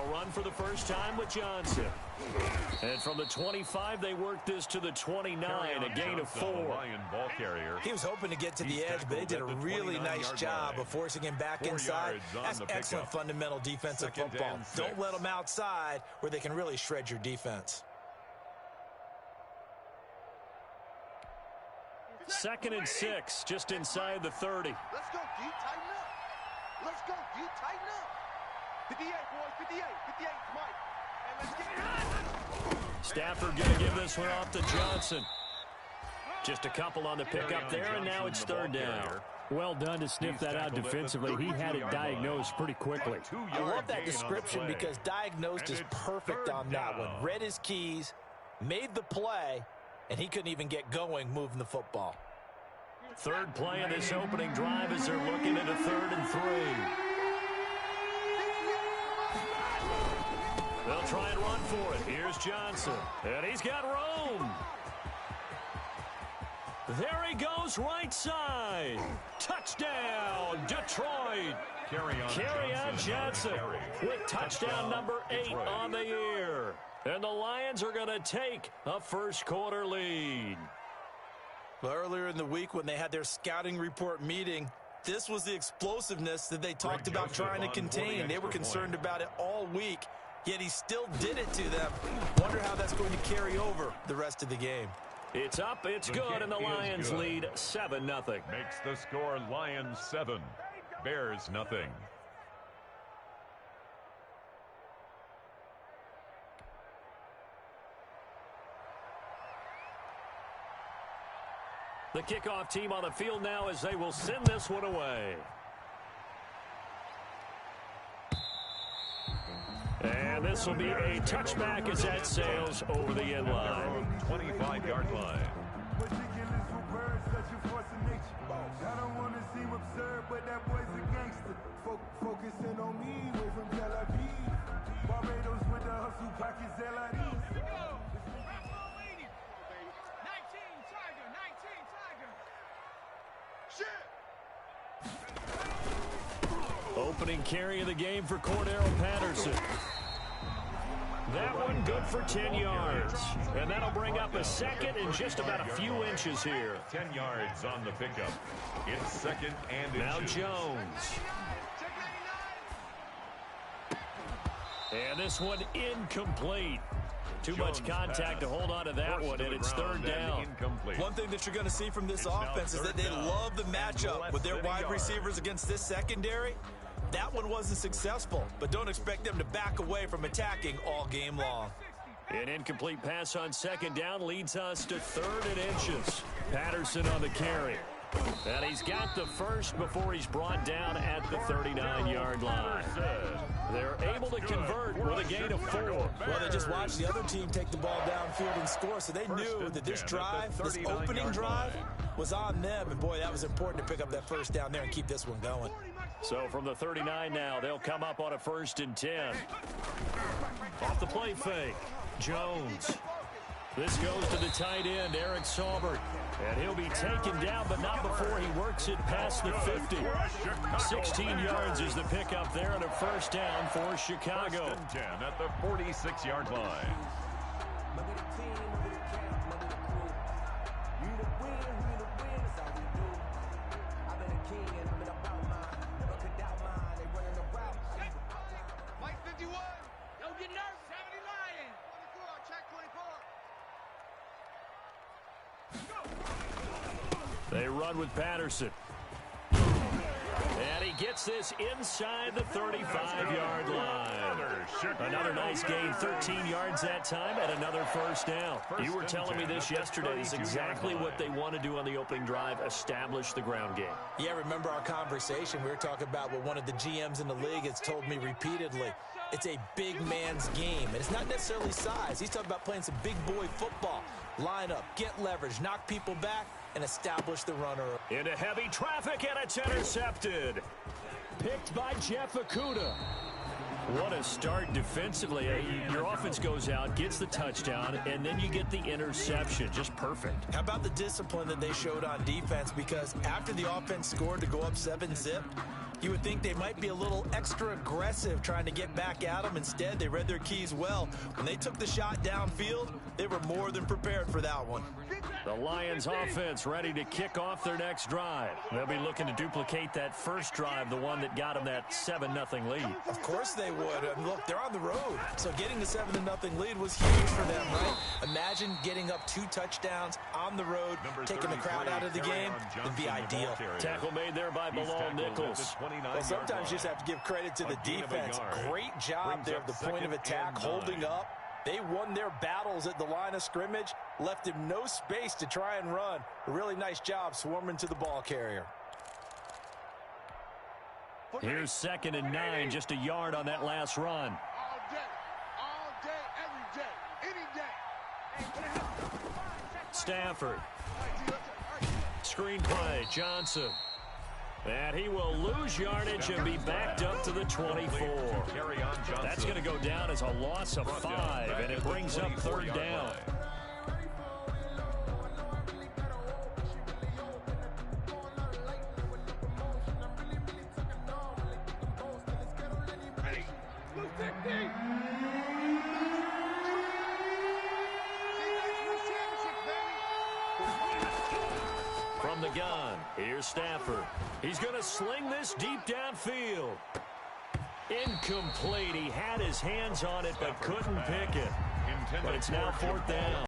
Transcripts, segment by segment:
They'll run for the first time with Johnson. And from the 25, they work this to the 29, a gain of 4. Ball carrier. He was hoping to get to the edge, but they did a really nice job of forcing him back inside. That's excellent fundamental defensive football. Don't let them outside where they can really shred your defense. 2nd and 6, just inside the 30. Let's go, D. Tighten up. Let's go, D. Tighten up. 58, boys. 58. 58, Mike. And let's get it. Stafford going to give this one off to Johnson. Just a couple on the pickup there, and now it's 3rd down. Well done to sniff that out defensively. He had it diagnosed pretty quickly. I love that description because diagnosed is perfect on that one. Read his keys, made the play, and he couldn't even get going moving the football. 3rd play of this opening drive as they're looking at a 3rd and 3. They'll try and run for it. Here's Johnson. And he's got room. There he goes, right side. Touchdown, Detroit. Carry on Johnson with touchdown number 8 on the year. And the Lions are going to take a first-quarter lead. Well, earlier in the week when they had their scouting report meeting, this was the explosiveness that they talked about trying to contain. They were concerned about it all week, yet he still did it to them. Wonder how that's going to carry over the rest of the game. It's up, it's good, and the Lions lead 7-0. Makes the score Lions 7, Bears nothing. The kickoff team on the field now as they will send this one away. And this will be a touchback as that sails over the end line. 25-yard line. I don't want to seem absurd, but that boy's a gangster. Focusing on me, away from Tel Aviv. Barbados with the hustle pockets, LID. Opening carry of the game for Cordero Patterson. That one good for 10 yards. And that'll bring up a 2nd and just about a few inches here. 10 yards on the pickup. It's 2nd and now inches. Jones. And this one incomplete. Too much contact to hold on to that one, and it's 3rd down. One thing that you're going to see from this offense is that they love the matchup with their wide receivers against this secondary. That one wasn't successful, but don't expect them to back away from attacking all game long. An incomplete pass on 2nd down leads us to 3rd and inches. Patterson on the carry. And he's got the first before he's brought down at the 39-yard line. They're able to convert with a gain of 4. Well, they just watched the other team take the ball downfield and score, so they knew that this drive, this opening drive, was on them. And, boy, that was important to pick up that first down there and keep this one going. So from the 39 now, they'll come up on a 1st and 10. Off the play fake, Jones. This goes to the tight end, Eric Saubert. And he'll be taken down, but not before he works it past the 50. 16 yards is the pickup there and a 1st down for Chicago. 1st and 10 at the 46-yard line. They run with Patterson. And he gets this inside the 35-yard line. Another nice gain, 13 yards that time, and another 1st down. You were telling me this yesterday. It's exactly what they want to do on the opening drive, establish the ground game. Yeah, remember our conversation? We were talking about what one of the GMs in the league has told me repeatedly. It's a big man's game, and it's not necessarily size. He's talking about playing some big boy football. Line up, get leverage, knock people back, and establish the runner. Into heavy traffic, and it's intercepted. Picked by Jeff Okudah. What a start defensively. Your offense goes out, gets the touchdown, and then you get the interception. Just perfect. How about the discipline that they showed on defense? Because after the offense scored to go up 7-zip, You would think they might be a little extra aggressive trying to get back at them. Instead, they read their keys well. When they took the shot downfield, they were more than prepared for that one. The Lions offense ready to kick off their next drive. They'll be looking to duplicate that first drive, the one that got them that 7-0 lead. Of course they would. And look, they're on the road. So getting the 7-0 lead was huge for them, right? Imagine getting up 2 touchdowns on the road, taking the crowd out of the game. It'd be ideal. Tackle made there by Bilal Nichols. Well, sometimes you just have to give credit to the defense. Great job there at the point of attack, holding up. They won their battles at the line of scrimmage, left him no space to try and run. A really nice job swarming to the ball carrier. Here's 2nd and 9, just a yard on that last run. All day, every day, any day. Stafford. Screenplay, Johnson. And he will lose yardage and be backed up to the 24. That's going to go down as a loss of 5, and it brings up 3rd down. From the gun, here's Stafford. He's going to sling this deep downfield. Incomplete. He had his hands on it but couldn't pick it. But it's now 4th down.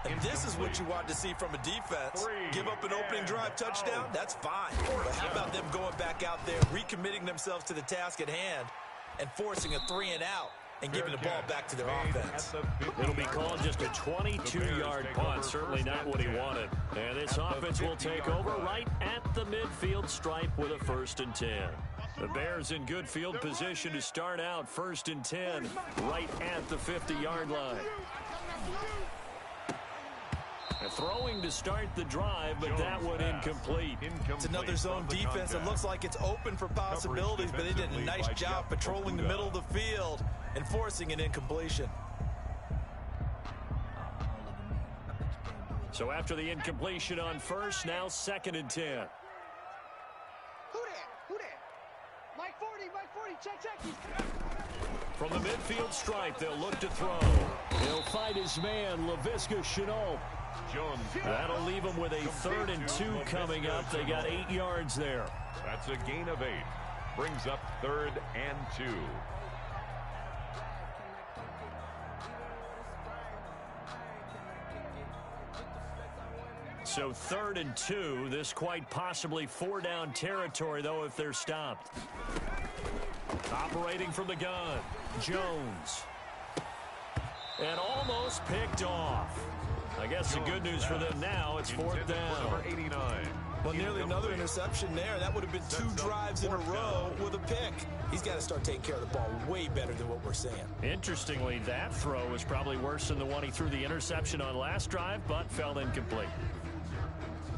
And this is what you want to see from a defense. Give up an opening drive touchdown, that's fine. But how about them going back out there, recommitting themselves to the task at hand, and forcing a 3-and-out and giving the ball back to their offense. It'll be called just a 22-yard punt. Certainly not what he wanted. And this offense will take over right at the midfield stripe with a 1st and 10. The Bears in good field position to start out 1st and 10 right at the 50-yard line. Throwing to start the drive, but that one incomplete. It's another zone defense. It looks like it's open for possibilities, but they did a nice job patrolling the middle of the field and forcing an incompletion. So after the incompletion on 1st, now 2nd and 10. Who that? Who that? Mike 40, check. From the midfield stripe, they'll look to throw. He'll fight his man, Laviska Shenault. That'll leave them with a 3rd and 2 coming up. They got 8 yards there. That's a gain of 8. Brings up 3rd and 2. So 3rd and 2. This quite possibly 4-down territory, though, if they're stopped. Operating from the gun, Jones. And almost picked off. I guess the good news for them now, it's 4th down. 89. Well, nearly another interception there. That would have been 2 drives in a row with a pick. He's got to start taking care of the ball way better than what we're seeing. Interestingly, that throw was probably worse than the one he threw the interception on last drive, but fell incomplete.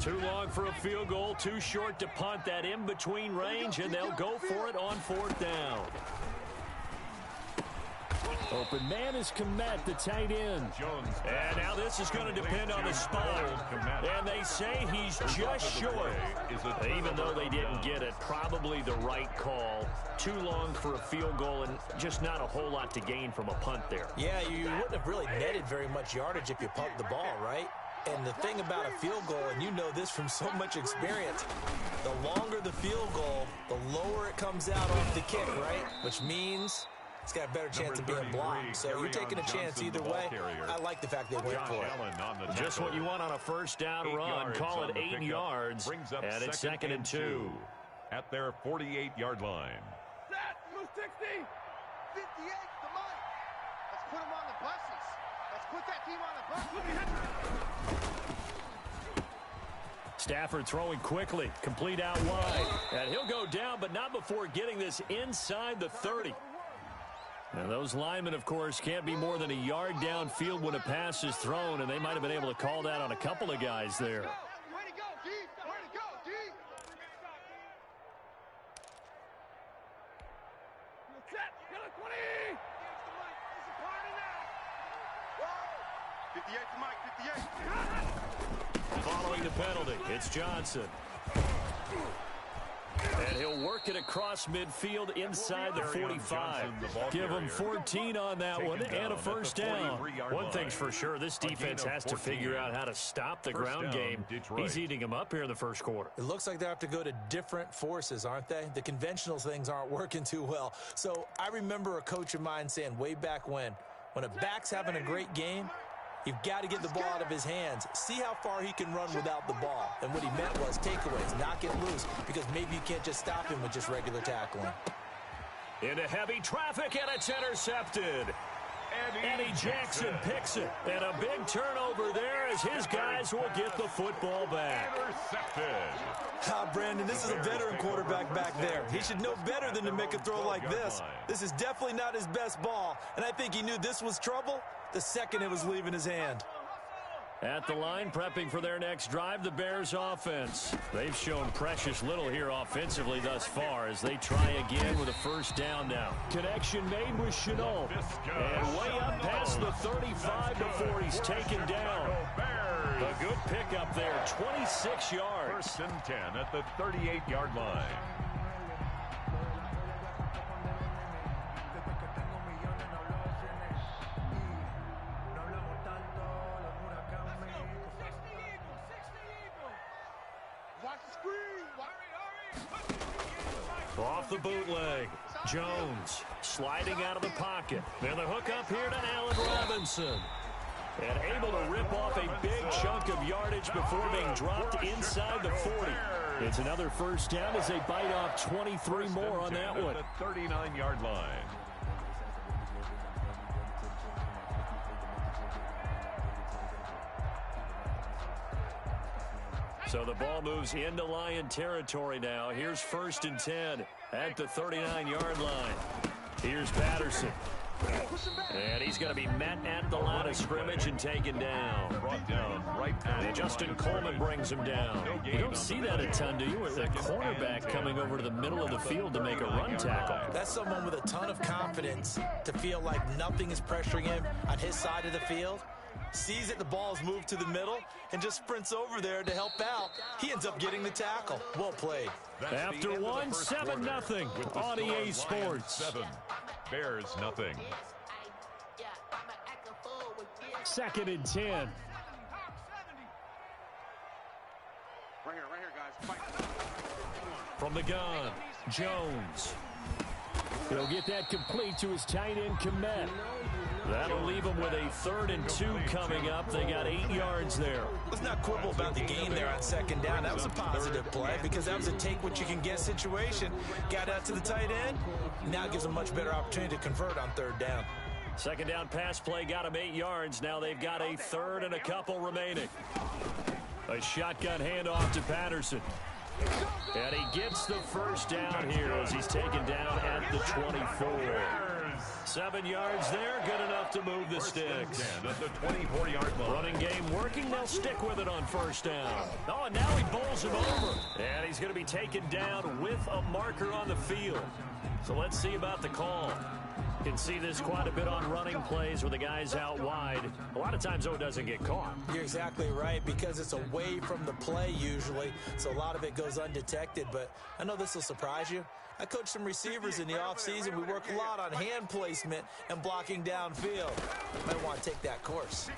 Too long for a field goal, too short to punt. That in-between range, and they'll go for it on 4th down. Open man is Komet, the tight end. And now this is going to depend on the spot. And they say he's just short. Even though they didn't get it, probably the right call. Too long for a field goal and just not a whole lot to gain from a punt there. Yeah, you wouldn't have really netted very much yardage if you pumped the ball, right? And the thing about a field goal, and you know this from so much experience, the longer the field goal, the lower it comes out off the kick, right? Which means it's got a better chance of being blocked. So you're taking a chance either way. I like the fact they went for it. Just what you want on a 1st down run. Call it 8 yards. And it's 2nd and 2. At their 48-yard line. Set, 60. 58, the mic. Let's put them on the buses. Let's put that team on the bus. Stafford throwing quickly, complete out wide. And he'll go down, but not before getting this inside the 30. And those linemen, of course, can't be more than a yard downfield when a pass is thrown, and they might have been able to call that on a couple of guys there. Way to go, D. Way to go, D. Set, kill it, 20. It's a party now. 58 to Mike, 58. Following the penalty, it's Johnson. And he'll work it across midfield inside the 45. Give him 14 on that one and a first down. One thing's for sure, this defense has to figure out how to stop the ground game. He's eating them up here in the first quarter. It looks like they have to go to different forces, aren't they? The conventional things aren't working too well. So I remember a coach of mine saying way back when a back's having a great game, you've got to get the ball out of his hands. See how far he can run without the ball. And what he meant was takeaways, knock it loose, because maybe you can't just stop him with just regular tackling. Into heavy traffic, and it's intercepted. Eddie Jackson picks it. And a big turnover there as his guys will get the football back. Ah, Brandon, this is a veteran quarterback back there. He should know better than to make a throw like this. This is definitely not his best ball, and I think he knew this was trouble the second it was leaving his hand. At the line, prepping for their next drive, the Bears offense. They've shown precious little here offensively thus far as they try again with a first down now. Connection made with Shenault. And way up past the 35 before he's taken down. A good pickup there, 26 yards. First and 10 at the 38-yard line. Off the bootleg, Jones sliding out of the pocket. Then the hook up here to Allen Robinson. And able to rip off a big chunk of yardage before being dropped inside the 40. It's another first down as they bite off 23 more on that one. The 39-yard line. So the ball moves into Lion territory now. Here's first and 10 at the 39-yard line. Here's Patterson. And he's going to be met at the line of scrimmage and taken down. Brought down right at And Justin Coleman brings him down. You don't see that a ton, do you? With a cornerback coming over to the middle of the field to make a run tackle. That's someone with a ton of confidence to feel like nothing is pressuring him on his side of the field. Sees that the ball is moved to the middle and just sprints over there to help out. He ends up getting the tackle. Well played. After one, 7-0 on EA Sports. 7. Bears nothing. Second and 10. Right here, guys. Fight. From the gun, Jones. He'll get that complete to his tight end, Komet. That'll leave them with a 3rd and 2 coming up. They got 8 yards there. Let's not quibble about the gain there on second down. That was a positive play because that was a take-what-you-can-get situation. Got out to the tight end. Now gives them a much better opportunity to convert on 3rd down. Second down pass play got them 8 yards. Now they've got a 3rd and a couple remaining. A shotgun handoff to Patterson. And he gets the first down here as he's taken down at the 24. 7 yards there, good enough to move the sticks. At the 24-yard line. Running game working, they'll stick with it on first down. Oh, and now he bowls him over. And he's going to be taken down with a marker on the field. So let's see about the call. You can see this quite a bit on running plays where the guy's out wide. A lot of times, though, it doesn't get caught. You're exactly right because it's away from the play usually, so a lot of it goes undetected. But I know this will surprise you. I coach some receivers in the offseason. We work a lot on hand placement and blocking downfield. Might want to take that course.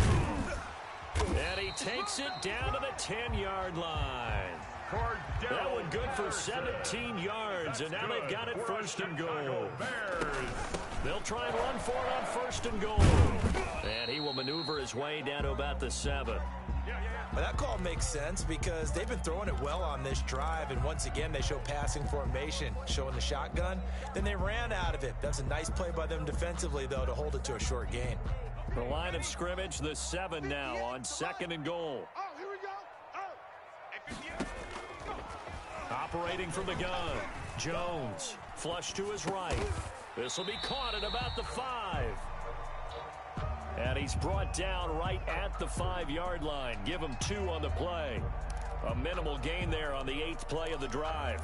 And he takes it down to the 10-yard line. That one good for 17 yards, and now they've got it first and goal. They'll try and run for it on first and goal. And he will maneuver his way down to about the 7. Well, that call makes sense because they've been throwing it well on this drive, and once again they show passing formation, showing the shotgun. Then they ran out of it. That's a nice play by them defensively, though, to hold it to a short gain. The line of scrimmage, the 7 now on second and goal. Oh, here we go. Oh. Operating from the gun, Jones, flush to his right. This will be caught at about the 5. And he's brought down right at the 5-yard line. Give him 2 on the play. A minimal gain there on the 8th play of the drive.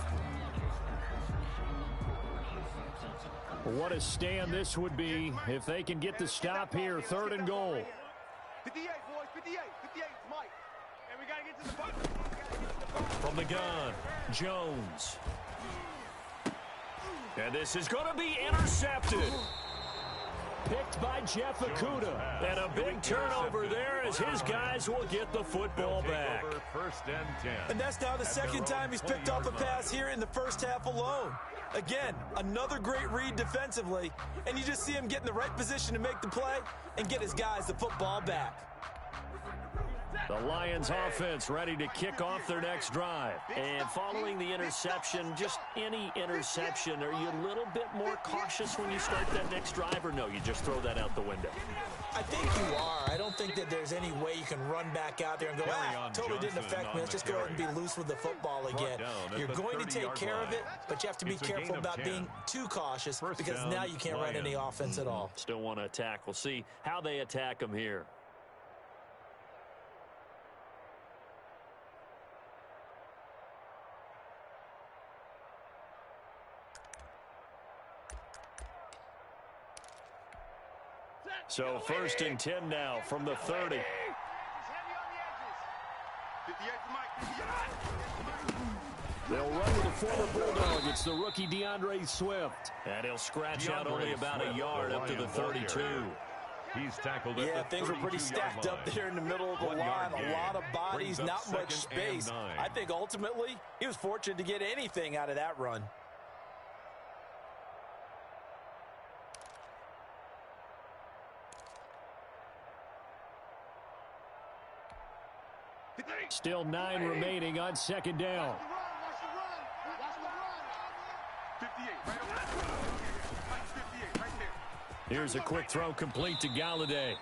What a stand this would be if they can get the stop here. 3rd and goal. 58, boys, 58. 58, Mike. And we got to get to the ball. From the gun, Jones. And this is going to be intercepted. Picked by Jeff Okudah. And a big turnover there as his guys will get the football back. First and 10. And that's now the second time he's picked off a pass here in the first half alone. Again, another great read defensively, and you just see him get in the right position to make the play and get his guys the football back. The Lions offense ready to kick off their next drive. And following the interception, just any interception, are you a little bit more cautious when you start that next drive, or no, you just throw that out the window? I think you are. I don't think that there's any way you can run back out there and go, totally didn't affect me. Let's just go ahead and be loose with the football again. You're going to take care of it, but you have to be careful about being too cautious because now you can't run any offense at all. Still want to attack. We'll see how they attack them here. So first and 10 now from the 30. They'll run with a former Bulldog. It's the rookie DeAndre Swift. And he'll scratch out only about a yard up to the 32. He's tackled at yeah, things were pretty stacked up there in the middle of the line. A lot of bodies, not much space. I think ultimately he was fortunate to get anything out of that run. Still 9 remaining on second down. Here's a quick throw complete to Galladay.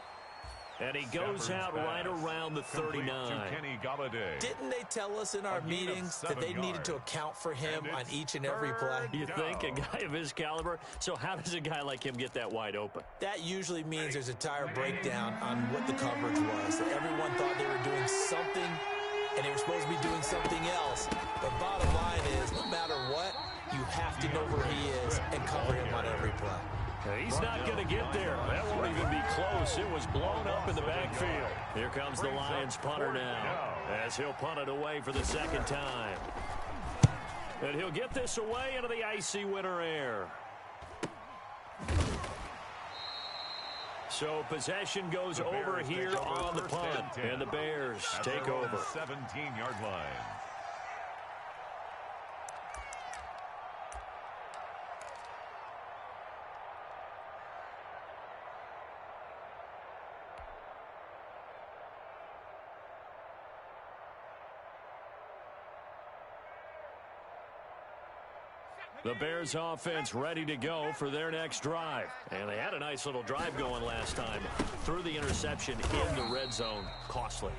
And he goes out right around the 39. Didn't they tell us in our meetings that they needed to account for him on each and every play? You think? A guy of his caliber? So how does a guy like him get that wide open? That usually means there's a tire breakdown on what the coverage was. Everyone thought they were doing something, and they were supposed to be doing something else. But bottom line is, no matter what, you have to know where he is and cover him on every play. He's not going to get there. That won't even be close. It was blown up in the backfield. Here comes the Lions punter now as he'll punt it away for the second time. And he'll get this away into the icy winter air. So possession goes over here on the punt. And the Bears take over. 17-yard line. The Bears offense ready to go for their next drive. And they had a nice little drive going last time. Threw the interception in the red zone. Costly.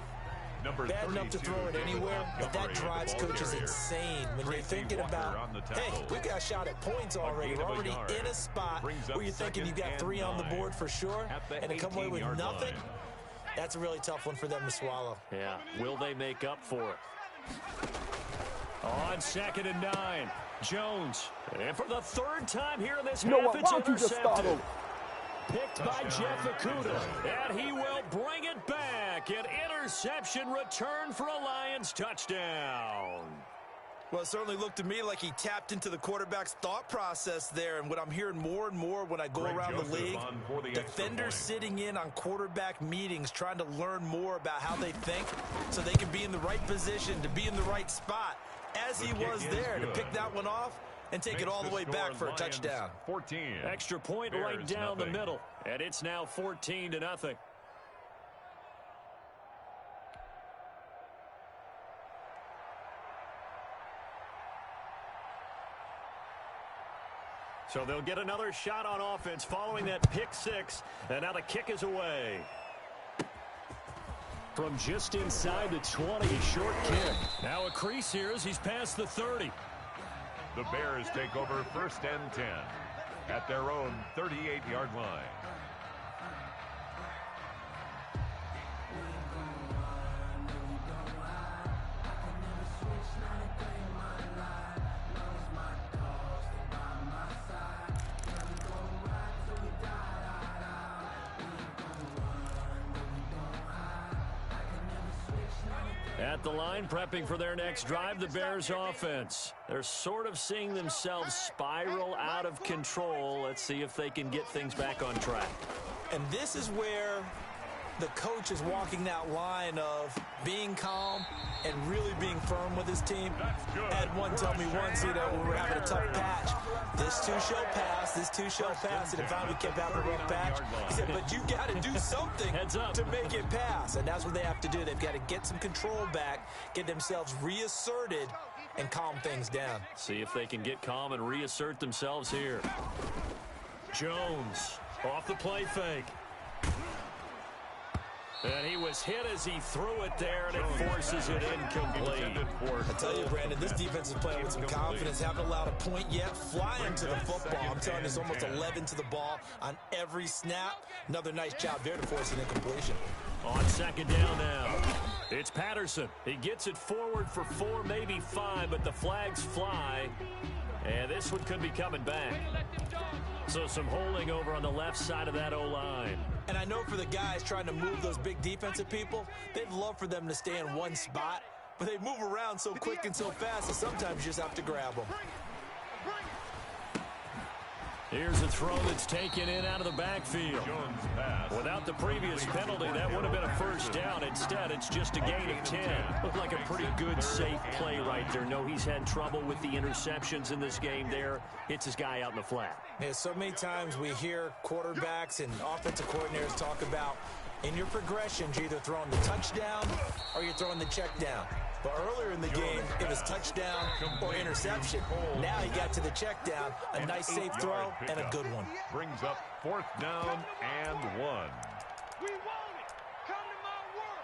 Bad enough to throw it anywhere, but that drives coaches insane when they're thinking about, hey, we got a shot at points already. We're already in a spot where you're thinking you've got 3 on the board for sure, and to come away with nothing, that's a really tough one for them to swallow. Yeah, will they make up for it? On second and 9. Jones, and for the third time here in this half, it's intercepted. Picked by Jeff Okudah, and he will bring it back. An interception return for a Lions touchdown. Well, it certainly looked to me like he tapped into the quarterback's thought process there, and what I'm hearing more and more when I go around the league, defenders sitting in on quarterback meetings trying to learn more about how they think so they can be in the right position to be in the right spot. As he was there to pick that one off and take it all the way back for a touchdown. 14. Extra point right down the middle, and it's now 14-0. So they'll get another shot on offense following that pick 6, and now the kick is away. From just inside the 20, a short kick. Now a crease here as he's past the 30. The Bears take over first and 10 at their own 38-yard line. At the line, prepping for their next drive, the Bears offense. They're sort of seeing themselves spiral out of control. Let's see if they can get things back on track. And this is where the coach is walking that line of being calm and really being firm with his team. Had one tell me once, when we were having a tough patch, this too shall pass, this too shall pass, and finally we kept having a rough patch. He said, but you got to do something to make it pass, and that's what they have to do. They've got to get some control back, get themselves reasserted, and calm things down. See if they can get calm and reassert themselves here. Jones off the play fake. And he was hit as he threw it there, and it forces it incomplete. I tell you, Brandon, this defense is playing with some confidence. Haven't allowed a point yet. Flying to the football. I'm telling you, it's almost 11 to the ball on every snap. Another nice job there to force an incompletion. On second down now, it's Patterson. He gets it forward for 4, maybe 5, but the flags fly. And this one could be coming back. So some holding over on the left side of that O-line. And I know for the guys trying to move those big defensive people, they'd love for them to stay in one spot. But they move around so quick and so fast that sometimes you just have to grab them. Here's a throw that's taken in out of the backfield. Without the previous penalty, that would have been a first down. Instead, it's just a gain of 10. Looked like a pretty good, safe play right there. No, he's had trouble with the interceptions in this game there. Hits his guy out in the flat. Yeah, so many times we hear quarterbacks and offensive coordinators talk about in your progressions, you're either throwing the touchdown or you're throwing the check down. But earlier in the game, it was touchdown or interception. Now he got to the check down, a nice safe throw, and a good one. Brings up 4th down and 1. We want it. Come to my work.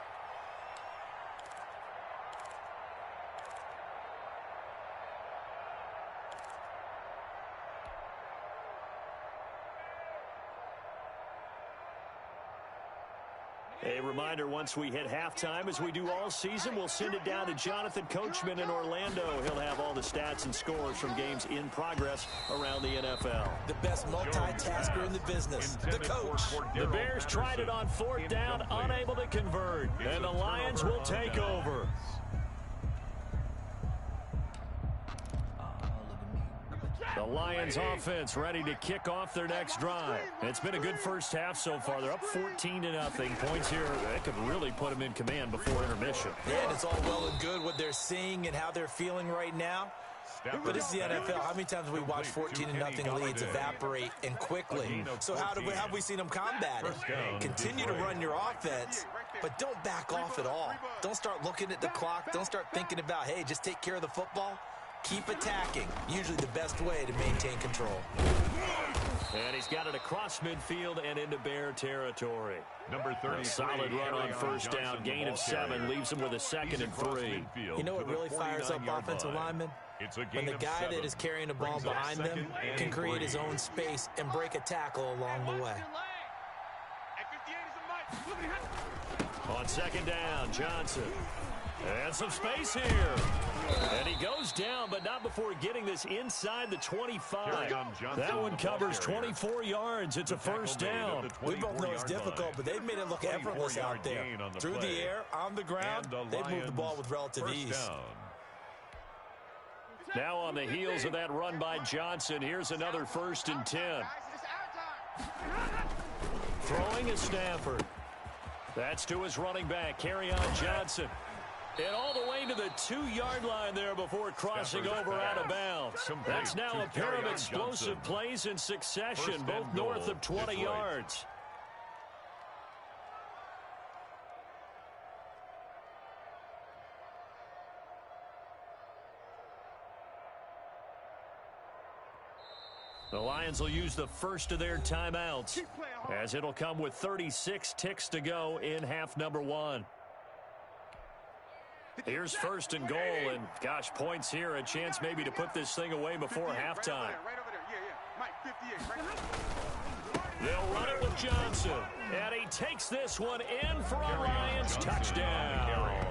A reminder, once we hit halftime, as we do all season, we'll send it down to Jonathan Coachman in Orlando. He'll have all the stats and scores from games in progress around the NFL. The best multitasker in the business, the coach. The Bears tried it on 4th down, unable to convert, and the Lions will take over. The Lions offense ready to kick off their next drive. It's been a good first half so far. They're up 14-0. Points here, that could really put them in command before intermission. Yeah, and it's all well and good what they're seeing and how they're feeling right now. But it's the NFL. How many times have we watched 14-0 leads evaporate and quickly? So how have we seen them combat it? Continue to run your offense, but don't back off at all. Don't start looking at the clock. Don't start thinking about, hey, just take care of the football. Keep attacking. Usually the best way to maintain control. And he's got it across midfield and into Bear territory. Number 30. A solid run on first down. Gain of 7 leaves him with a 2nd and 3. You know what really fires up offensive linemen? When the guy that is carrying the ball behind them can create his own space and break a tackle along the way. On second down, Johnson. And some space here. And he goes down, but not before getting this inside the 25. That one covers 24 yards. It's a first down. We both know it's difficult, but they've made it look effortless out there. Through the air, on the ground, they've moved the ball with relative ease. Now on the heels of that run by Johnson, here's another 1st and 10. Throwing is Stafford. That's to his running back, Kerryon Johnson. And all the way to the 2-yard line there before crossing over out of bounds. That's now a pair of explosive plays in succession, both north of 20 yards. The Lions will use the first of their timeouts, as it'll come with 36 ticks to go in half number 1. Here's 1st and goal, and gosh, points here, a chance maybe to put this thing away before halftime. They'll run it with Johnson, and he takes this one in for a Lions touchdown.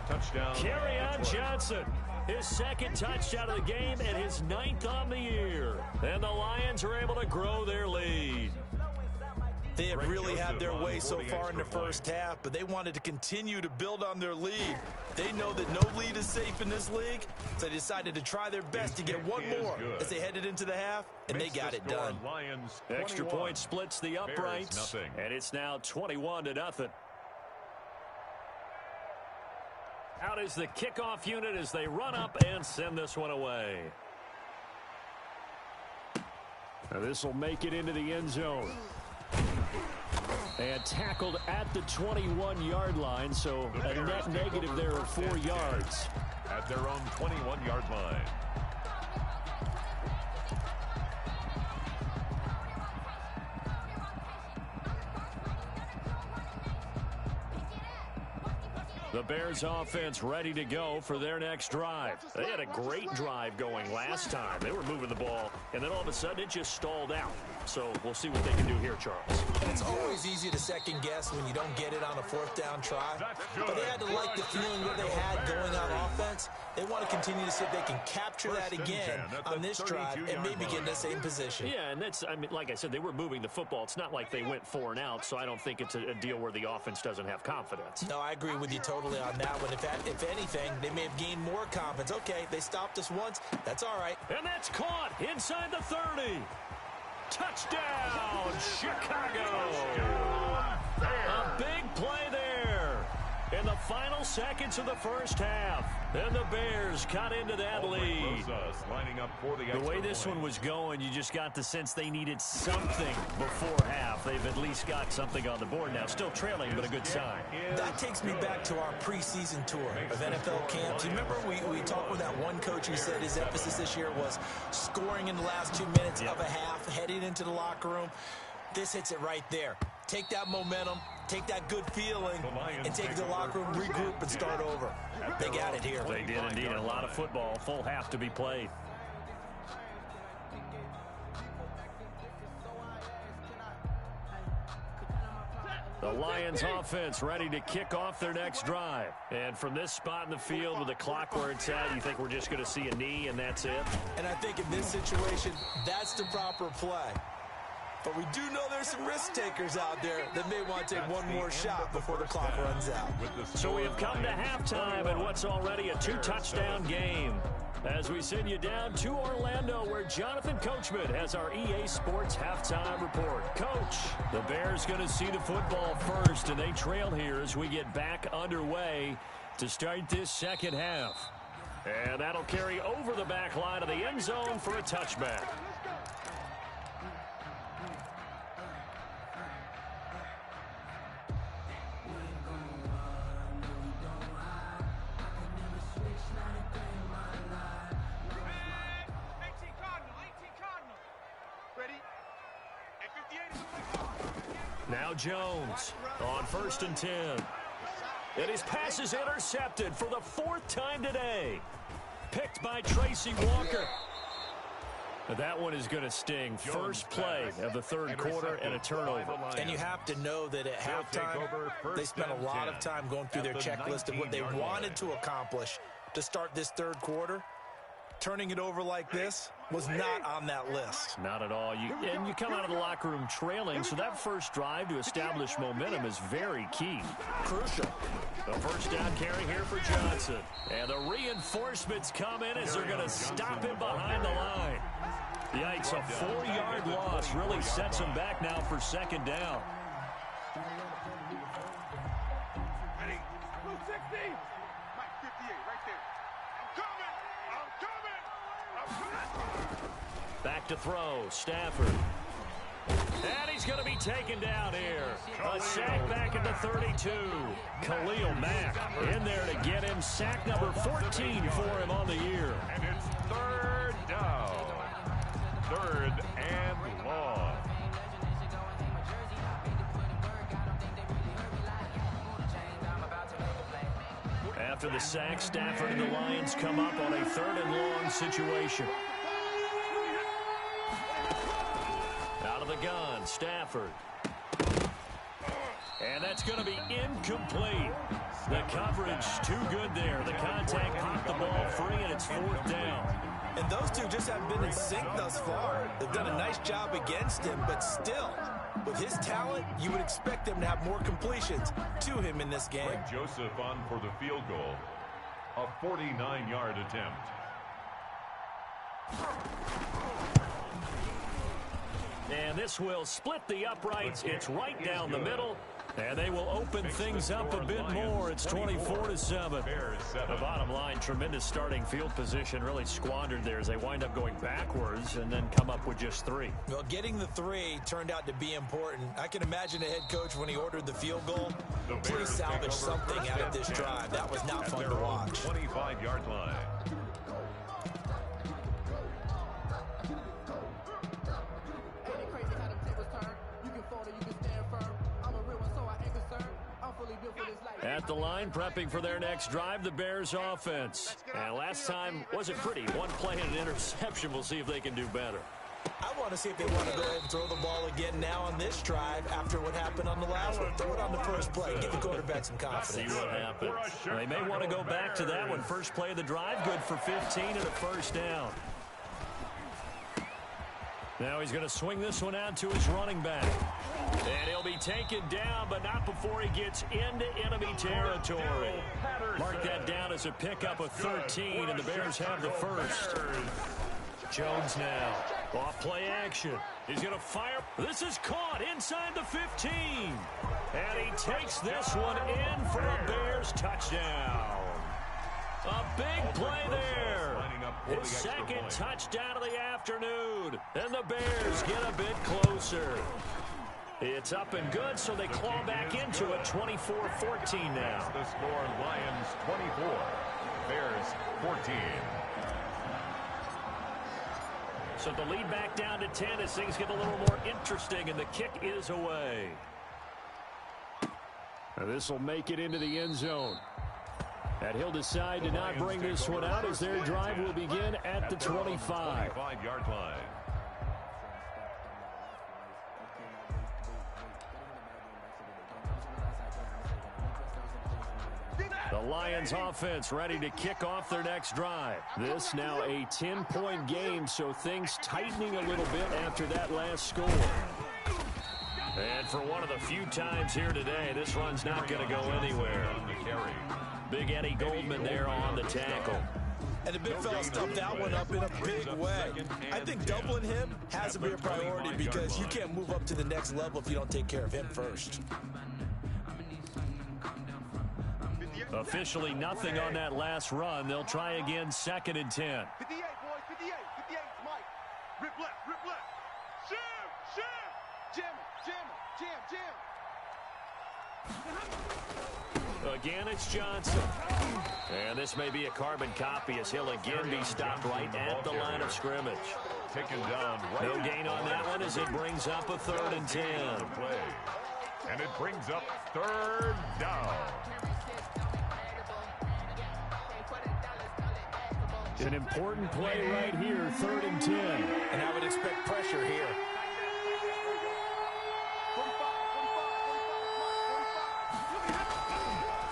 Kerryon Johnson, his 2nd touchdown of the game and his 9th on the year. And the Lions are able to grow their lead. They have really had their way so far in the first half, but they wanted to continue to build on their lead. They know that no lead is safe in this league, so they decided to try their best to get one more as they headed into the half, and they got it done. Extra point splits the uprights, and it's now 21-0. Out is the kickoff unit as they run up and send this one away. Now this will make it into the end zone. And tackled at the 21-yard line, so a net negative there of 4 yards. At their own 21-yard line. The Bears offense ready to go for their next drive. They had a great drive going last time. They were moving the ball, and then all of a sudden it just stalled out. So we'll see what they can do here, Charles. It's always easy to second guess when you don't get it on a fourth down try. But they had to like the feeling that they had going on offense. They want to continue to see if they can capture that again on this drive and maybe get in the same position. Yeah, and that's, I mean, like I said, they were moving the football. It's not like they went 4 and out, so I don't think it's a deal where the offense doesn't have confidence. No, I agree with you totally on that one. If anything, they may have gained more confidence. Okay, they stopped us once. That's all right. And that's caught inside the 30. Touchdown, Chicago. A big play there in the final seconds of the first half. And the Bears cut into that lead. The way this one was going, you just got the sense they needed something before half. They've at least got something on the board now. Still trailing, but a good sign. That takes me back to our preseason tour of NFL camps. You remember we talked with that one coach who said his emphasis this year was scoring in the last 2 minutes of a half, heading into the locker room. This hits it right there. Take that momentum, take that good feeling, and take it to the locker room, regroup, and start over. They got it here. They did indeed. A lot of football. Full half to be played. The Lions offense ready to kick off their next drive. And from this spot in the field with the clock where it's at, you think we're just going to see a knee and that's it? And I think in this situation, that's the proper play. But we do know there's some risk takers out there that may want to take one more shot before the clock runs out. So we have come to halftime in what's already a 2-touchdown game. As we send you down to Orlando, where Jonathan Coachman has our EA Sports halftime report. Coach, the Bears going to see the football first, and they trail here as we get back underway to start this second half. And that'll carry over the back line of the end zone for a touchback. Now Jones on 1st and 10. And his pass is intercepted for the 4th time today. Picked by Tracy Walker. That one is going to sting. First play of the 3rd quarter and a turnover. And you have to know that at halftime, they spent a lot of time going through their checklist of what they wanted to accomplish to start this 3rd quarter. Turning it over like this was not on that list. Not at all. And you come out of the locker room trailing, so that first drive to establish momentum is very key. Crucial. The first down carry here for Johnson. And the reinforcements come in as they're going to stop him behind the line. Yikes, a 4-yard loss really sets him back now for 2nd down. Ready? 260. Mike 58 right there. Back to throw, Stafford. And he's going to be taken down here. A sack back at the 32. Khalil Mack in there to get him. Sack number 14 for him on the year. And it's 3rd down. 3rd and long. After the sack, Stafford and the Lions come up on a 3rd and long situation. Out of the gun, Stafford. And that's going to be incomplete. The coverage too good there. The contact kept the ball free, and it's 4th down. And those two just haven't been in sync thus far. They've done a nice job against him, but still, With his talent, you would expect them to have more completions to him in this game. Greg Joseph on for the field goal. A 49-yard attempt. And this will split the uprights. It's right down the middle. And they will open things up a bit more. It's 24-7. The bottom line, tremendous starting field position, really squandered there as they wind up going backwards and then come up with just 3. Well, getting the 3 turned out to be important. I can imagine the head coach when he ordered the field goal. Please salvage something out of this drive. That was not fun to watch. 25-yard line. At the line, prepping for their next drive, the Bears offense. And last time wasn't pretty. One play and an interception. We'll see if they can do better. I want to see if they want to go ahead and throw the ball again now on this drive after what happened on the last one. Throw it on the first play. Give the quarterback some confidence. See what happens. They may want to go back to that one. First play of the drive, good for 15 and a first down. Now he's going to swing this one out to his running back. And he'll be taken down, but not before he gets into enemy territory. Mark that down as a pickup of 13, and the Bears have the first. Jones now. Off play action. He's going to fire. This is caught inside the 15. And he takes this one in for a Bears touchdown. A big play there. His second touchdown of the afternoon. And the Bears get a bit closer. It's up and good, so they claw back into it. 24-14 now. The score, Lions 24, Bears 14. So the lead back down to 10 as things get a little more interesting, and the kick is away. This will make it into the end zone. And he'll decide to not bring this one out as their drive will begin at the 25. 25-yard line. The Lions offense ready to kick off their next drive. This now a 10-point game, so things tightening a little bit after that last score. And for one of the few times here today, this run's not going to go anywhere. Big Eddie Goldman there on the tackle. And the big fella stuffed that one up in a big way. I think doubling him has to be a priority because you can't move up to the next level if you don't take care of him first. Officially nothing on that last run. They'll try again, 2nd and 10. 58, boys, 58. 58, Mike. Rip left, rip left. Jam, Again, it's Johnson. And this may be a carbon copy as he'll again be stopped right at the line of scrimmage. Taken down. No gain on that one as it brings up a 3rd and 10. And it brings up 3rd down. An important play right here, 3rd and 10. And I would expect pressure here.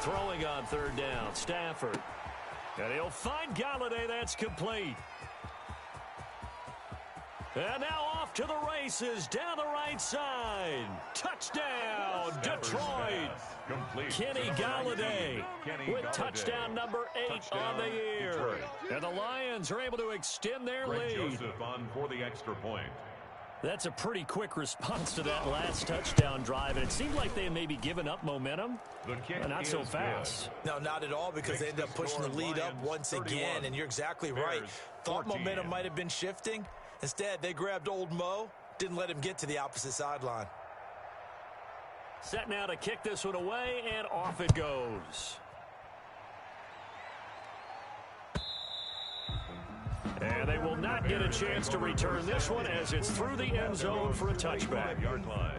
Throwing on 3rd down, Stafford. And he'll find Galladay. That's complete. And now off to the races down the right side. Touchdown, Detroit. Kenny Galladay with touchdown number 8 on the year. And the Lions are able to extend their lead. Joseph on for the extra point. That's a pretty quick response to that last touchdown drive, and it seemed like they had maybe given up momentum, but not so fast. No, not at all, because they ended up pushing the lead up once again, and you're exactly right. Thought momentum might have been shifting. Instead, they grabbed old Mo, didn't let him get to the opposite sideline. Set now to kick this one away, and off it goes. And they will not get a chance to return this one as it's through the end zone for a touchback. Yard line.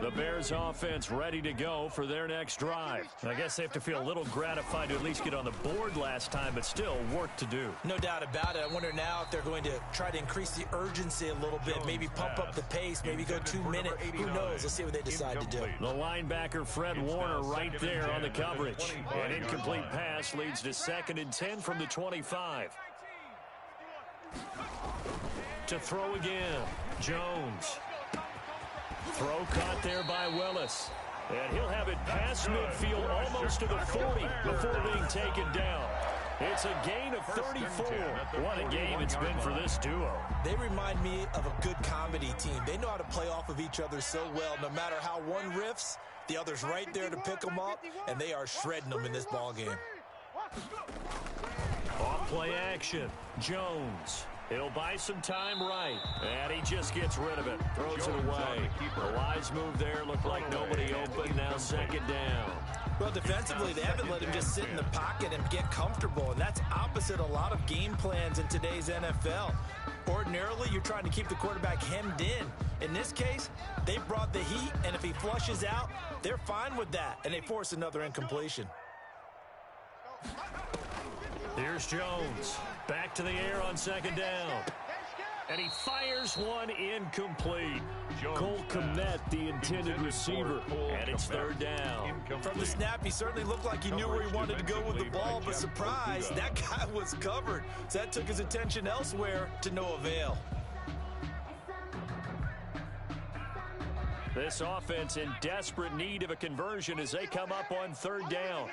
The Bears offense ready to go for their next drive. I guess they have to feel a little gratified to at least get on the board last time, but still work to do. No doubt about it. I wonder now if they're going to try to increase the urgency a little bit, maybe pump up the pace, maybe go 2 minutes. Who knows? Let's see what they decide to do. The linebacker, Fred Warner, right there on the coverage. An incomplete pass leads to 2nd and 10 from the 25. To throw again, Jones. Throw caught there by Willis. And he'll have it past midfield almost to the 40 before being taken down. It's a gain of 34. What a game it's been for this duo. They remind me of a good comedy team. They know how to play off of each other so well. No matter how one riffs, the other's right there to pick them up, and they are shredding them in this ball game. Off play action. Jones. He'll buy some time right. And he just gets rid of it. Throws it away. A wise move there. Looked like nobody open. Now 2nd down. Well, defensively, they haven't let him just sit in the pocket and get comfortable. And that's opposite a lot of game plans in today's NFL. Ordinarily, you're trying to keep the quarterback hemmed in. In this case, they brought the heat. And if he flushes out, they're fine with that. And they force another incompletion. Here's Jones. Back to the air on 2nd down. And he fires one incomplete. Cole Kmet, the intended receiver. And it's 3rd down. From the snap, he certainly looked like he knew where he wanted to go with the ball, but surprise, that guy was covered. So that took his attention elsewhere to no avail. This offense in desperate need of a conversion as they come up on 3rd down.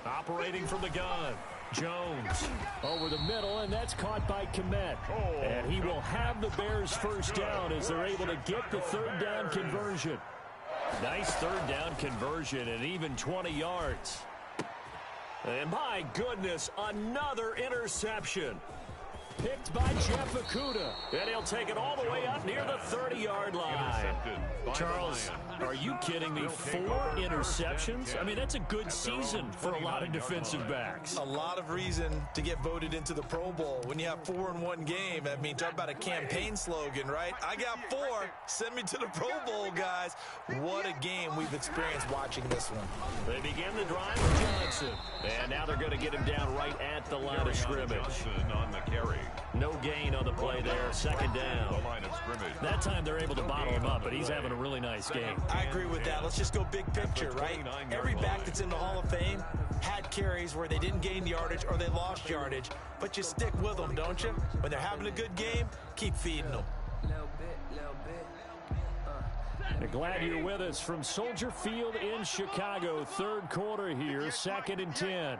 Operating from the gun. Jones over the middle, and that's caught by Kmet. And he will have the Bears 1st down as they're able to get the 3rd down conversion. Nice 3rd down conversion and even 20 yards. And my goodness, another interception. Picked by Jeff Okudah. And he'll take it all the way up near the 30-yard line. Charles, are you kidding me? 4 interceptions? I mean, that's a good season for a lot of defensive backs. A lot of reason to get voted into the Pro Bowl. When you have 4 in one game, I mean, talk about a campaign slogan, right? I got 4. Send me to the Pro Bowl, guys. What a game we've experienced watching this one. They begin the drive with Johnson. And now they're going to get him down right at the line of scrimmage. On the carry. No gain on the play there. 2nd down. That time they're able to bottle him up, but he's having a really nice game. I agree with that. Let's just go big picture, right? Every back that's in the Hall of Fame had carries where they didn't gain yardage or they lost yardage, but you stick with them, don't you? When they're having a good game, keep feeding them. Glad you're with us from Soldier Field in Chicago. 3rd quarter here, 2nd and 10.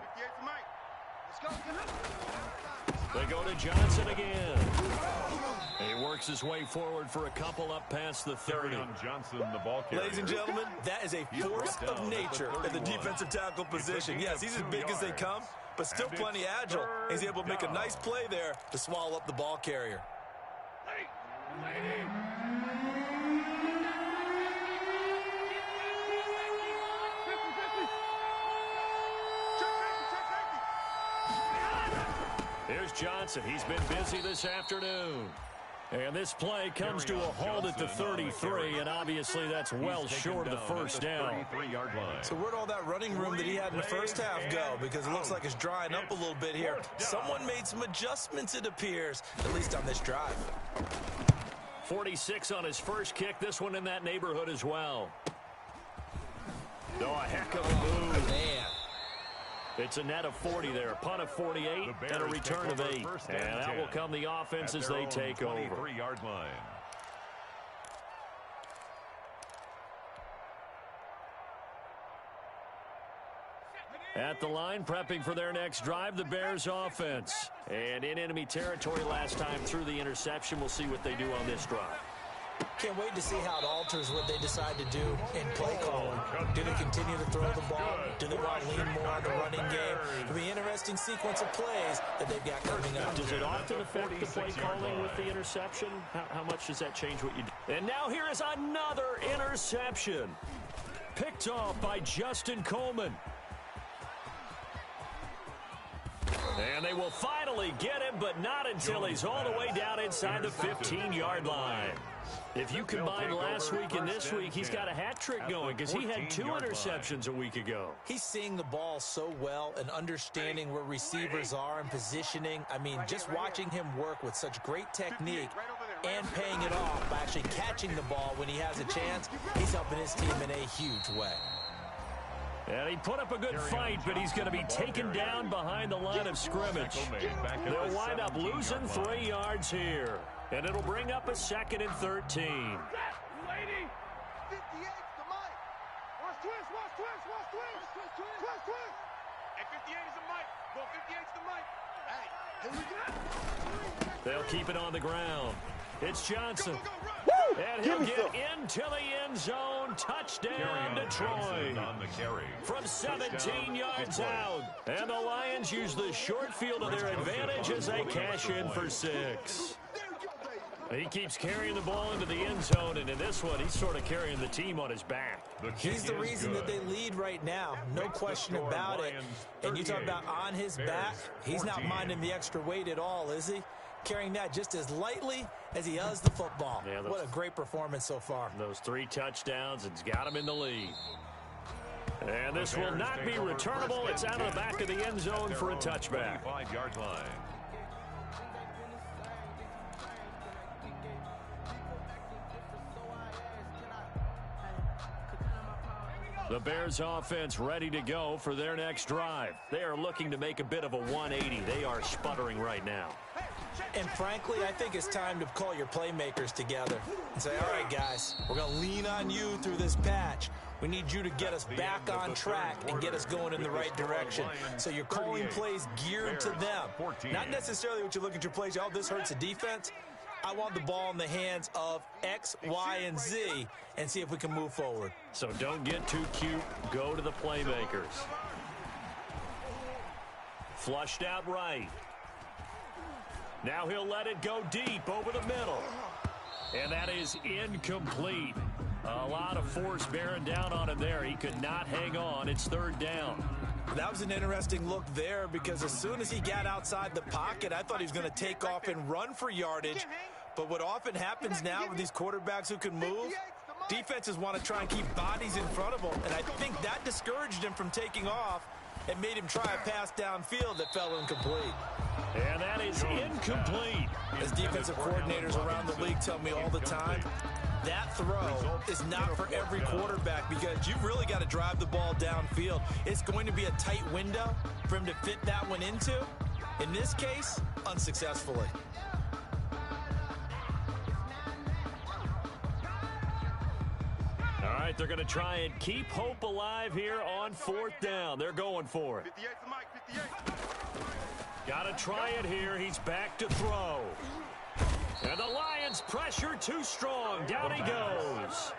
They go to Johnson again. He works his way forward for a couple up past the 30. Johnson, the ball carrier. Ladies and gentlemen, that is a force of nature in the defensive tackle position. Yes, he's as big as they come, but still plenty agile. He's able to make a nice play there to swallow up the ball carrier. Here's Johnson. He's been busy this afternoon. And this play comes to a halt at the 33, and obviously that's well short of the 1st down. So where'd all that running room that he had in the 1st half go? Because it looks like it's drying up a little bit here. Someone made some adjustments, it appears, at least on this drive. 46 on his first kick. This one in that neighborhood as well. Oh, a heck of a move. Man. It's a net of 40 there. Punt of 48 and a return of 8. And that will come the offense as they take over. 23-yard line. At the line, prepping for their next drive, the Bears offense. And in enemy territory last time through the interception. We'll see what they do on this drive. Can't wait to see how it alters what they decide to do in play calling. Do they continue to throw the ball? Do they want to lean more on the running game? It'll be an interesting sequence of plays that they've got coming up. Does it often affect the play calling with the interception? How much does that change what you do? And now here is another interception. Picked off by Justin Coleman. And they will finally get him, but not until he's all the way down inside the 15-yard line. If you combine last week and this week, he's got a hat trick going because he had 2 interceptions a week ago. He's seeing the ball so well and understanding where receivers are and positioning. I mean, just watching him work with such great technique and paying it off by actually catching the ball when he has a chance, he's helping his team in a huge way. And he put up a good fight, but he's going to be taken down behind the line of scrimmage. They'll wind up losing 3 yards here. And it'll bring up a 2nd and 13. 58's the mic. Watch twist, watch twist, watch twist. Twist, twist. And 58 is the mic. Go 58's the mic. Hey, here we go. They'll keep it on the ground. It's Johnson. And he'll get into the end zone. Touchdown, Detroit. From 17 yards out. And the Lions use the short field to their advantage as they cash in for 6. He keeps carrying the ball into the end zone, and in this one, he's sort of carrying the team on his back. He's the reason that they lead right now. No question about it. And you talk about on his back, he's not minding the extra weight at all, is he? Carrying that just as lightly as he does the football. Yeah, what a great performance so far. Those 3 touchdowns, it's got him in the lead. And this will not be returnable. It's out of the back of the end zone for a touchback. 5-yard line. The Bears offense ready to go for their next drive. They are looking to make a bit of a 180. They are sputtering right now. And frankly, I think it's time to call your playmakers together and say, all right, guys, we're going to lean on you through this patch. We need you to get us back on track and get us going in the right direction. So you're calling plays geared to them. Not necessarily what you look at your plays, oh, this hurts the defense. I want the ball in the hands of X, Y, and Z and see if we can move forward. So don't get too cute. Go to the playmakers. Flushed out right. Now he'll let it go deep over the middle. And that is incomplete. A lot of force bearing down on him there. He could not hang on. It's 3rd down. That was an interesting look there because as soon as he got outside the pocket, I thought he was going to take off and run for yardage. But what often happens now with these quarterbacks who can move, defenses want to try and keep bodies in front of them. And I think that discouraged him from taking off and made him try a pass downfield that fell incomplete. And that is incomplete. As defensive coordinators around the league tell me all the time, that throw is not for every quarterback because you've really got to drive the ball downfield. It's going to be a tight window for him to fit that one into. In this case, unsuccessfully. All right, they're going to try and keep hope alive here on 4th down. They're going for it. 58's the mic, 58. Got to try it here. He's back to throw. And the Lions pressure too strong. Down he goes.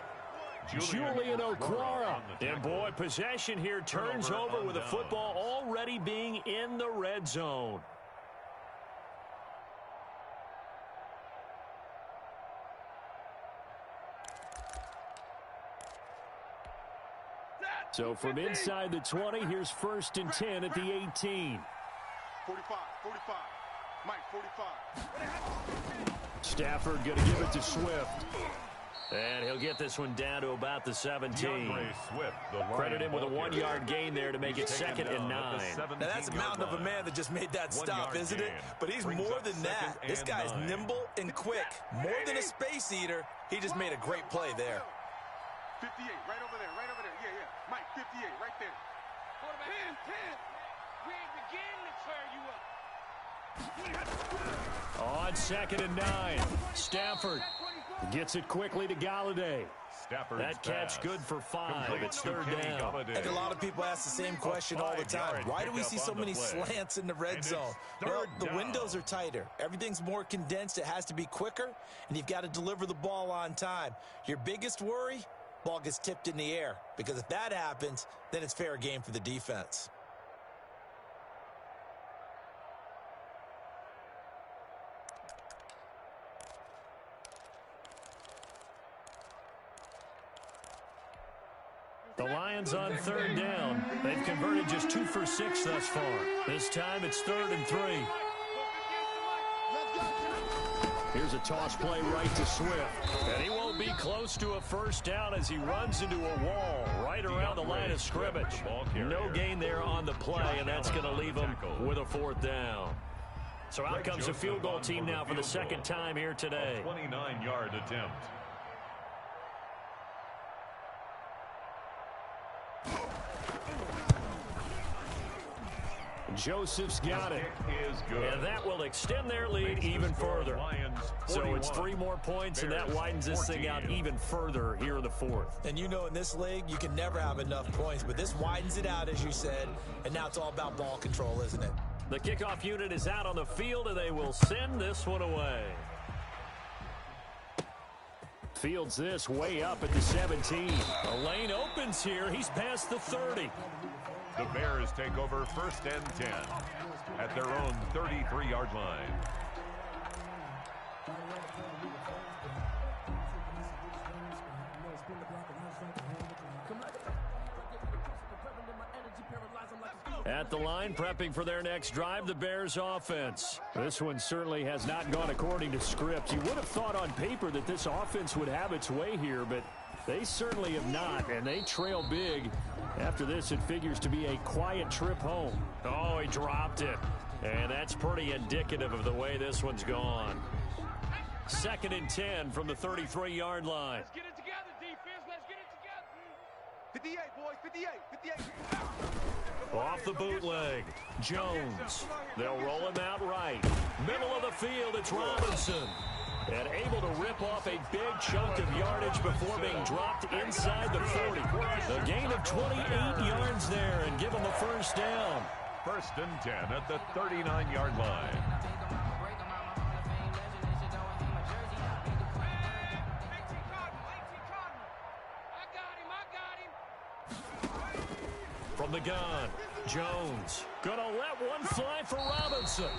Julian Okwara. And boy, possession here turns over with the football already being in the red zone. So from inside the 20, here's 1st and 10 at the 18. 45, 45. Mike, 45. Stafford going to give it to Swift. And he'll get this one down to about the 17. Credit him with a 1-yard gain there to make it 2nd and 9. Now that's a mountain of a man that just made that stop, isn't it? But he's more than that. This guy's nimble and quick. More than a space eater. He just made a great play there. 58, right over there, right over there. Yeah, yeah. Mike, 58, right there. 10, 10. We ain't beginning to tear you up. On 2nd and 9, Stafford gets it quickly to Galladay. That catch good for 5. It's 3rd down. And a lot of people ask the same question all the time. Why do we see so many slants in the red zone? Well, the windows are tighter. Everything's more condensed. It has to be quicker, and you've got to deliver the ball on time. Your biggest worry? Ball gets tipped in the air, because if that happens, then it's fair game for the defense. The Lions on third down. They've converted just 2 for 6 thus far. This time it's 3rd and 3. Here's a toss play right to Swift. And he won't be close to a first down as he runs into a wall right around the line of scrimmage. No gain there on the play, and that's going to leave him with a 4th down. So out comes the field goal team now for the second time here today. 29-yard attempt. Joseph's got it. And that will extend their lead even further. So it's 3 more points, and that widens this thing out even further here in the 4th. And you know, in this league, you can never have enough points, but this widens it out, as you said, and now it's all about ball control, isn't it? The kickoff unit is out on the field, and they will send this one away. Fields this way up at the 17. A lane opens here. He's past the 30. The Bears take over 1st and 10 at their own 33-yard line. At the line, prepping for their next drive, the Bears offense. This one certainly has not gone according to script. You would have thought on paper that this offense would have its way here, but they certainly have not, and they trail big. After this, it figures to be a quiet trip home. Oh, he dropped it. And that's pretty indicative of the way this one's gone. 2nd and 10 from the 33-yard line. Let's get it together, defense. Let's get it together. 58, boys. 58. Off the bootleg. Jones. They'll roll him out right. Middle of the field, it's Robinson. And able to rip off a big chunk of yardage before being dropped inside the 40. A gain of 28 yards there and give him a first down. 1st and 10 at the 39-yard line. From the gun, Jones gonna let one fly for Robinson.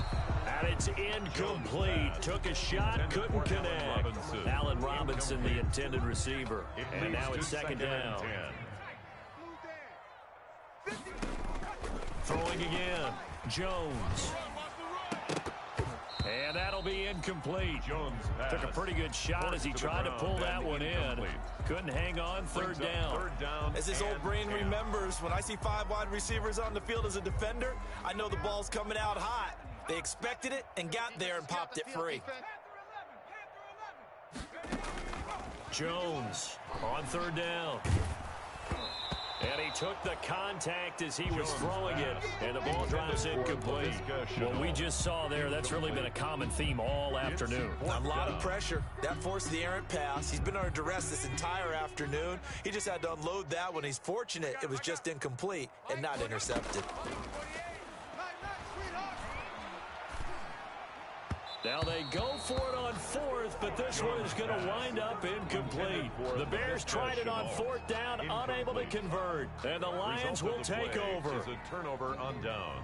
And it's incomplete. Took a shot, couldn't connect. Allen Robinson, the intended receiver. And now it's 2nd down. Throwing again, Jones. And that'll be incomplete. Jones took a pretty good shot as he tried to pull that one in. Couldn't hang on. 3rd down. As his old brain remembers, when I see 5 wide receivers on the field as a defender, I know the ball's coming out hot. They expected it and got there and popped it free. Jones on 3rd down. And he took the contact as he was throwing it, and the ball drops incomplete. What we just saw there, that's really been a common theme all afternoon. A lot of pressure. That forced the errant pass. He's been under duress this entire afternoon. He just had to unload that one. He's fortunate it was just incomplete and not intercepted. Now they go for it on 4th, but this one is going to wind up incomplete. The Bears tried it on 4th down, unable to convert. And the Lions will take over. Is a turnover on downs.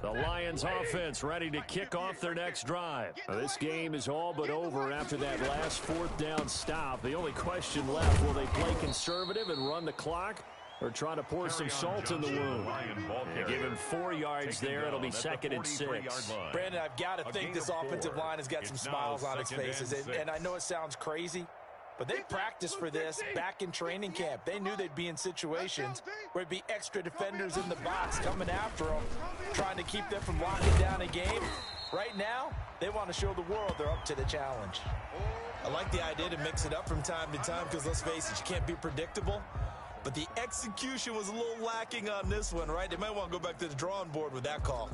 The Lions offense ready to kick off their next drive. Now, this game is all but over after that last 4th down stop. The only question left, will they play conservative and run the clock, or try to pour some salt in the wound? Give him 4 yards there. It'll be 2nd and 6. Brandon, I've got to think this offensive line has got some smiles on its faces. And I know it sounds crazy, but they practiced for this back in training camp. They knew they'd be in situations where it'd be extra defenders in the box coming after them, trying to keep them from locking down a game. Right now, they want to show the world they're up to the challenge. I like the idea to mix it up from time to time because, let's face it, you can't be predictable. But the execution was a little lacking on this one, right? They might want to go back to the drawing board with that call.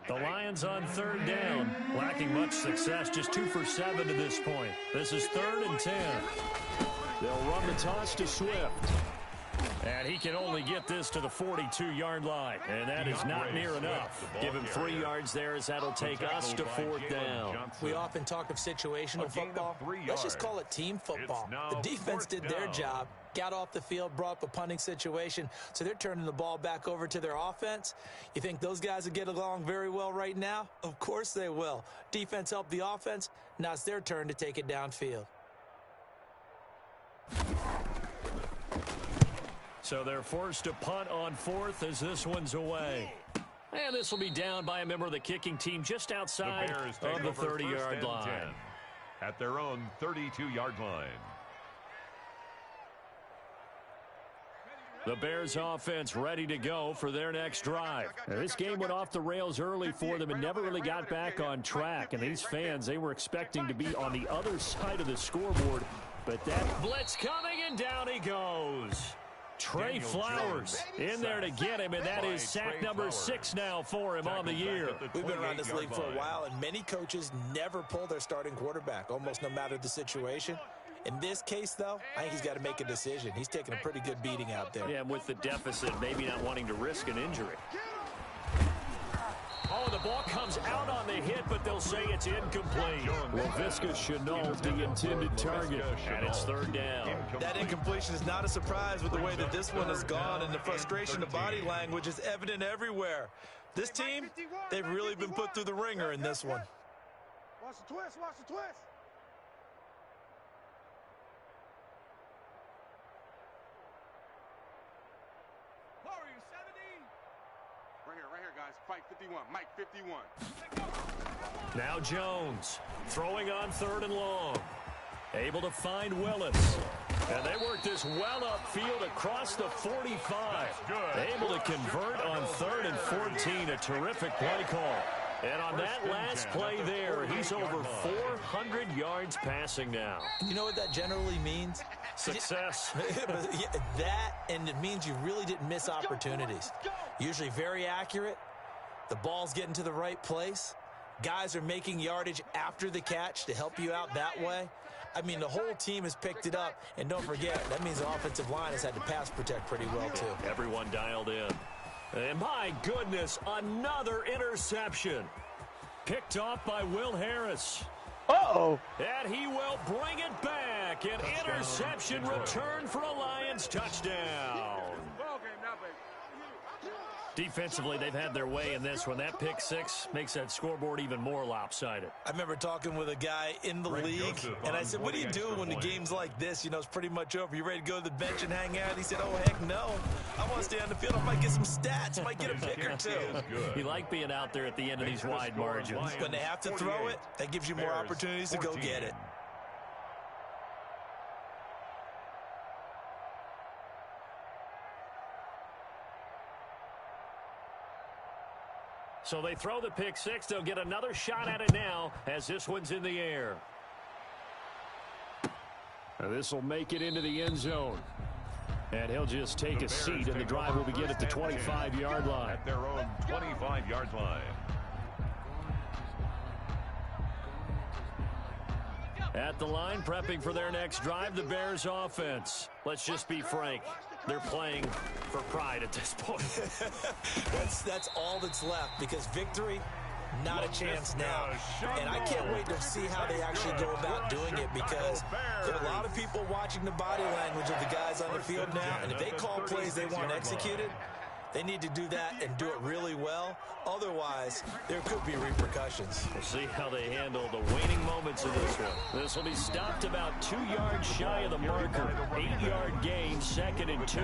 The Lions on 3rd down, lacking much success, just 2 for 7 to this point. This is 3rd and 10. They'll run the toss to Swift. And he can only get this to the 42-yard line, and that is not near enough. Give him 3 yards there as that'll take us to 4th down. We often talk of situational football. Let's just call it team football. The defense did their job, got off the field, brought up a punting situation, so they're turning the ball back over to their offense. You think those guys will get along very well right now? Of course they will. Defense helped the offense. Now it's their turn to take it downfield. So they're forced to punt on 4th as this one's away. And this will be down by a member of the kicking team just outside of the 30-yard line. 10 at their own 32-yard line. The Bears offense ready to go for their next drive. Now, this game went off the rails early for them and never really got back on track. And these fans, they were expecting to be on the other side of the scoreboard. But that blitz coming, and down he goes. Trey Flowers in there to get him, and that is sack number 6 now for him on the year. We've been around this league for a while, and many coaches never pull their starting quarterback, almost no matter the situation. In this case, though, I think he's got to make a decision. He's taking a pretty good beating out there. Yeah, and with the deficit, maybe not wanting to risk an injury. Oh, the ball comes out on the hit, but they'll say it's incomplete. Laviska Shenault, the intended target, and it's 3rd down. That incompletion is not a surprise with the way that this one has gone, and the frustration of body language is evident everywhere. This team, they've really been put through the ringer in this one. Watch the twist, watch the twist. Right here, guys. Fight 51. Mike 51. Now Jones throwing on 3rd and long. Able to find Willis. And they work this well upfield across the 45. Able to convert on 3rd and 14. A terrific play call. And on that last play there, he's over 400 yards passing now. You know what that generally means? Success. That, and it means you really didn't miss opportunities. Usually very accurate. The ball's getting to the right place. Guys are making yardage after the catch to help you out that way. I mean, the whole team has picked it up. And don't forget, that means the offensive line has had to pass protect pretty well, too. Everyone dialed in. And my goodness, another interception. Picked off by Will Harris. Uh-oh. And he will bring it back. An interception return for a Lions touchdown. Defensively, they've had their way in this one. That pick 6 makes that scoreboard even more lopsided. I remember talking with a guy in the league, and I said, what do you do when the game's like this? You know, it's pretty much over. You ready to go to the bench and hang out? He said, oh, heck no. I want to stay on the field. I might get some stats. I might get a pick or 2. You like being out there at the end of these wide margins. When they have to throw it, that gives you more opportunities to go get it. So they throw the pick 6. They'll get another shot at it now as this one's in the air. This will make it into the end zone. And he'll just take a seat, and the drive will begin at the 25-yard line. At their own 25-yard line. At the line, prepping for their next drive, the Bears offense. Let's just be frank. They're playing for pride at this point. That's all that's left, because victory, not a chance now. And I can't wait to see how they actually go about doing it, because there are a lot of people watching the body language of the guys on the field now, and if they call plays they want executed, they need to do that and do it really well. Otherwise, there could be repercussions. We'll see how they handle the waning moments of this one. This will be stopped about 2 yards shy of the marker. 8-yard gain, 2nd and 2.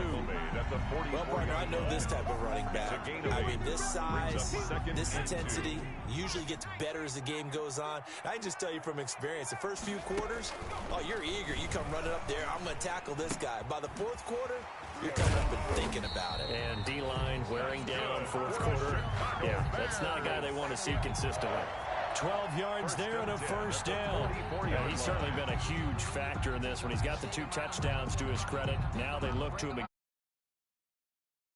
Well, partner, I know this type of running back. I mean, this size, this intensity usually gets better as the game goes on. I can just tell you from experience, the first few quarters, oh, you're eager. You come running up there, I'm going to tackle this guy. By the 4th quarter, you're coming up and thinking about it. And D-line wearing down 4th quarter. Yeah, that's not a guy they want to see consistently. 12 yards there and a 1st down. Yeah, he's certainly been a huge factor in this one. He's got the 2 touchdowns to his credit. Now they look to him again.